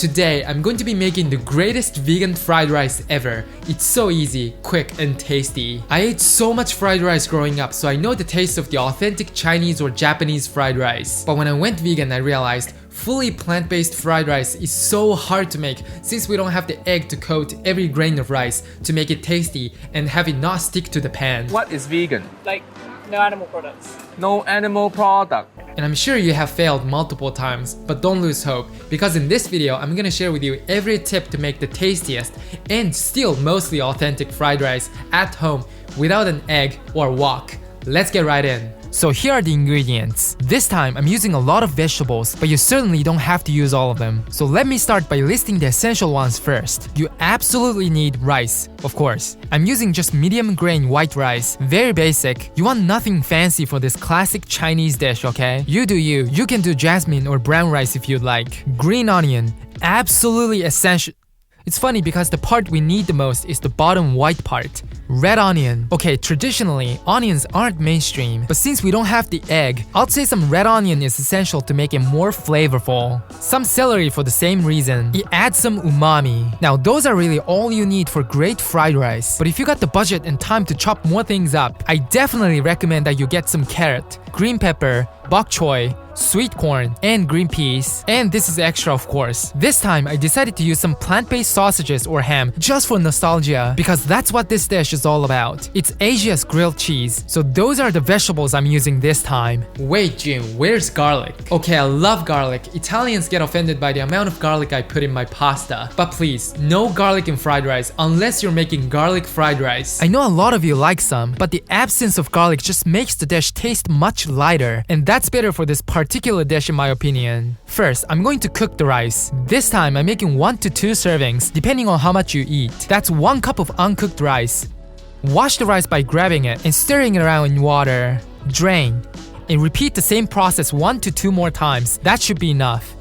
Today, I'm going to be making the greatest vegan fried rice ever. It's so easy, quick, and tasty. I ate so much fried rice growing up, so I know the taste of the authentic Chinese or Japanese fried rice. But when I went vegan, I realized fully plant-based fried rice is so hard to make since we don't have the egg to coat every grain of rice to make it tasty and have it not stick to the pan. What is vegan? Like, no animal products. No animal product. And I'm sure you have failed multiple times, but don't lose hope, because in this video I'm gonna share with you every tip to make the tastiest and still mostly authentic fried rice at home without an egg or wok. Let's get right in. So here are the ingredients. This time I'm using a lot of vegetables, but you certainly don't have to use all of them. So let me start by listing the essential ones first. You absolutely need rice, of course. I'm using just medium grain white rice, very basic. You want nothing fancy for this classic Chinese dish, okay? You do you. You can do jasmine or brown rice if you'd like. Green onion, absolutely essential. It's funny because the part we need the most is the bottom white part. Red onion. Okay, traditionally, onions aren't mainstream, but since we don't have the egg, I'd say some red onion is essential to make it more flavorful. Some celery for the same reason. It adds some umami. Now, those are really all you need for great fried rice. But if you got the budget and time to chop more things up, I definitely recommend that you get some carrot, green pepper, bok choy, sweet corn, and green peas. And this is extra, of course. This time, I decided to use some plant-based sausages or ham just for nostalgia, because that's what this dish is all about. It's Asia's grilled cheese, so those are the vegetables I'm using this time. Wait, June, where's garlic? Okay, I love garlic. Italians get offended by the amount of garlic I put in my pasta. But please, no garlic in fried rice unless you're making garlic fried rice. I know a lot of you like some, but the absence of garlic just makes the dish taste much lighter, and that's better for this particular dish in my opinion. First, I'm going to cook the rice. This time, I'm making 1 to 2 servings, depending on how much you eat. That's 1 cup of uncooked rice. Wash the rice by grabbing it and stirring it around in water. Drain. And repeat the same process 1 to 2 more times. That should be enough.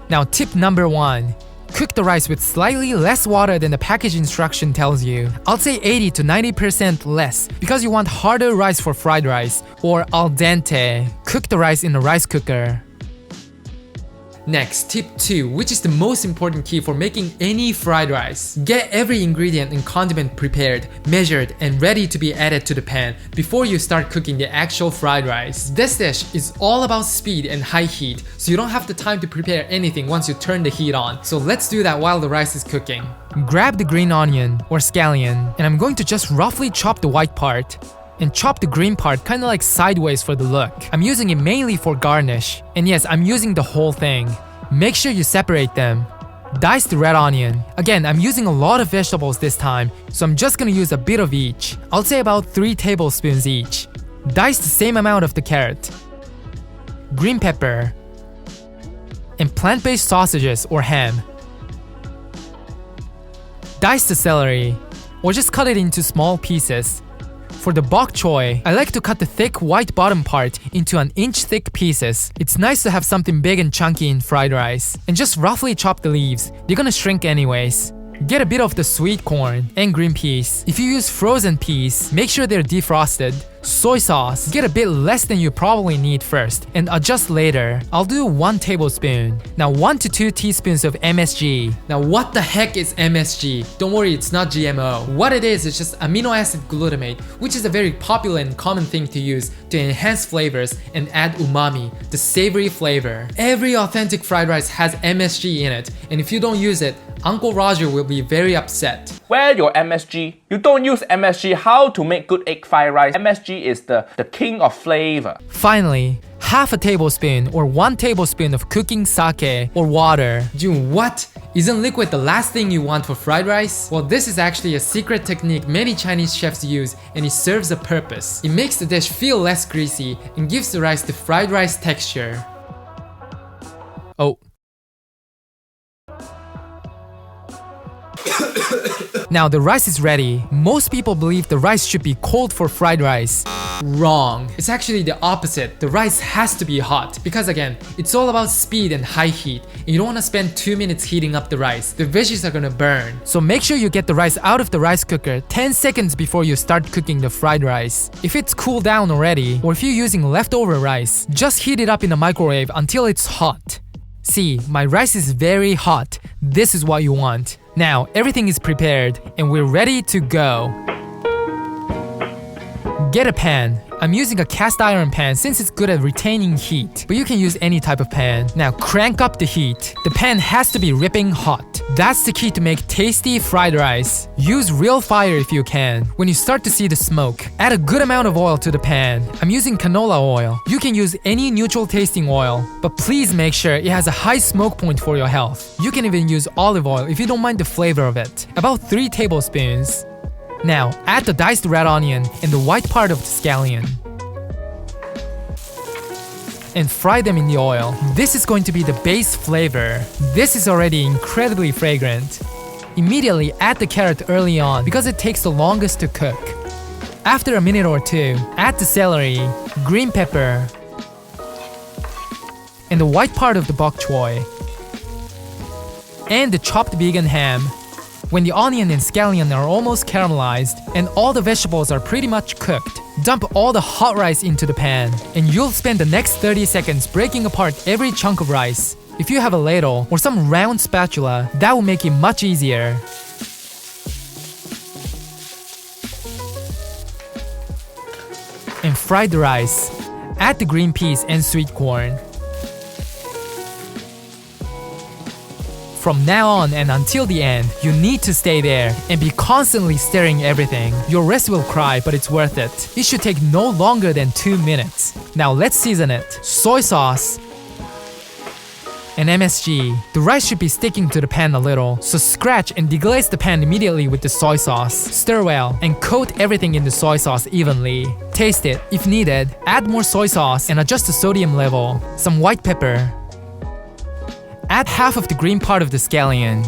Now, tip number 1. Cook the rice with slightly less water than the package instruction tells you. I'll say 80 to 90% less, because you want harder rice for fried rice, or al dente. Cook the rice in a rice cooker. Next, tip 2, which is the most important key for making any fried rice. Get every ingredient and condiment prepared, measured, and ready to be added to the pan before you start cooking the actual fried rice. This dish is all about speed and high heat, so you don't have the time to prepare anything once you turn the heat on. So let's do that while the rice is cooking. Grab the green onion, or scallion, and I'm going to just roughly chop the white part. And chop the green part kinda like sideways for the look. I'm using it mainly for garnish. And yes, I'm using the whole thing. Make sure you separate them. Dice the red onion. Again, I'm using a lot of vegetables this time, so I'm just gonna use a bit of each. I'll say about 3 tablespoons each. Dice the same amount of the carrot, green pepper, and plant-based sausages or ham. Dice the celery, or just cut it into small pieces. For the bok choy, I like to cut the thick white bottom part into 1-inch thick pieces. It's nice to have something big and chunky in fried rice. And just roughly chop the leaves. They're gonna shrink anyways. Get a bit of the sweet corn and green peas. If you use frozen peas, make sure they're defrosted. Soy sauce, get a bit less than you probably need first and adjust later. I'll do 1 tablespoon. Now 1 to 2 teaspoons of MSG. Now what the heck is MSG? Don't worry, it's not GMO. What it is just amino acid glutamate, which is a very popular and common thing to use to enhance flavors and add umami, the savory flavor. Every authentic fried rice has MSG in it, and if you don't use it, Uncle Roger will be very upset. Where your MSG? You don't use MSG how to make good egg fried rice. MSG is the king of flavor. Finally, half a tablespoon or 1 tablespoon of cooking sake or water. Jun, what? Isn't liquid the last thing you want for fried rice? Well, this is actually a secret technique many Chinese chefs use, and it serves a purpose. It makes the dish feel less greasy and gives the rice the fried rice texture. Oh. Now the rice is ready. Most people believe the rice should be cold for fried rice. Wrong. It's actually the opposite. The rice has to be hot because again, it's all about speed and high heat. And you don't want to spend 2 minutes heating up the rice. The veggies are gonna burn. So make sure you get the rice out of the rice cooker 10 seconds before you start cooking the fried rice. If it's cooled down already, or if you're using leftover rice, just heat it up in the microwave until it's hot. See, my rice is very hot. This is what you want. Now, everything is prepared and we're ready to go. Get a pan. I'm using a cast iron pan since it's good at retaining heat, but you can use any type of pan. Now crank up the heat. The pan has to be ripping hot. That's the key to make tasty fried rice. Use real fire if you can. When you start to see the smoke, add a good amount of oil to the pan. I'm using canola oil. You can use any neutral tasting oil, but please make sure it has a high smoke point for your health. You can even use olive oil if you don't mind the flavor of it. About 3 tablespoons. Now, add the diced red onion and the white part of the scallion. And fry them in the oil. This is going to be the base flavor. This is already incredibly fragrant. Immediately add the carrot early on because it takes the longest to cook. After a minute or two, add the celery, green pepper, and the white part of the bok choy, and the chopped vegan ham. When the onion and scallion are almost caramelized and all the vegetables are pretty much cooked, dump all the hot rice into the pan, and you'll spend the next 30 seconds breaking apart every chunk of rice. If you have a ladle or some round spatula, that will make it much easier. And fry the rice. Add the green peas and sweet corn. From now on and until the end, you need to stay there and be constantly stirring everything. Your wrist will cry, but it's worth it. It should take no longer than 2 minutes. Now let's season it. Soy sauce and MSG. The rice should be sticking to the pan a little, so scratch and deglaze the pan immediately with the soy sauce. Stir well and coat everything in the soy sauce evenly. Taste it. If needed, add more soy sauce and adjust the sodium level. Some white pepper. Add half of the green part of the scallion.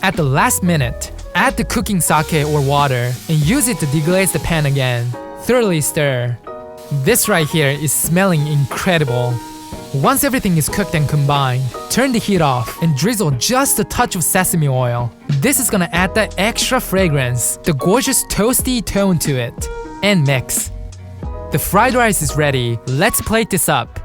At the last minute, add the cooking sake or water and use it to deglaze the pan again. Thoroughly stir. This right here is smelling incredible. Once everything is cooked and combined, turn the heat off and drizzle just a touch of sesame oil. This is gonna add that extra fragrance, the gorgeous toasty tone to it. And mix. The fried rice is ready. Let's plate this up.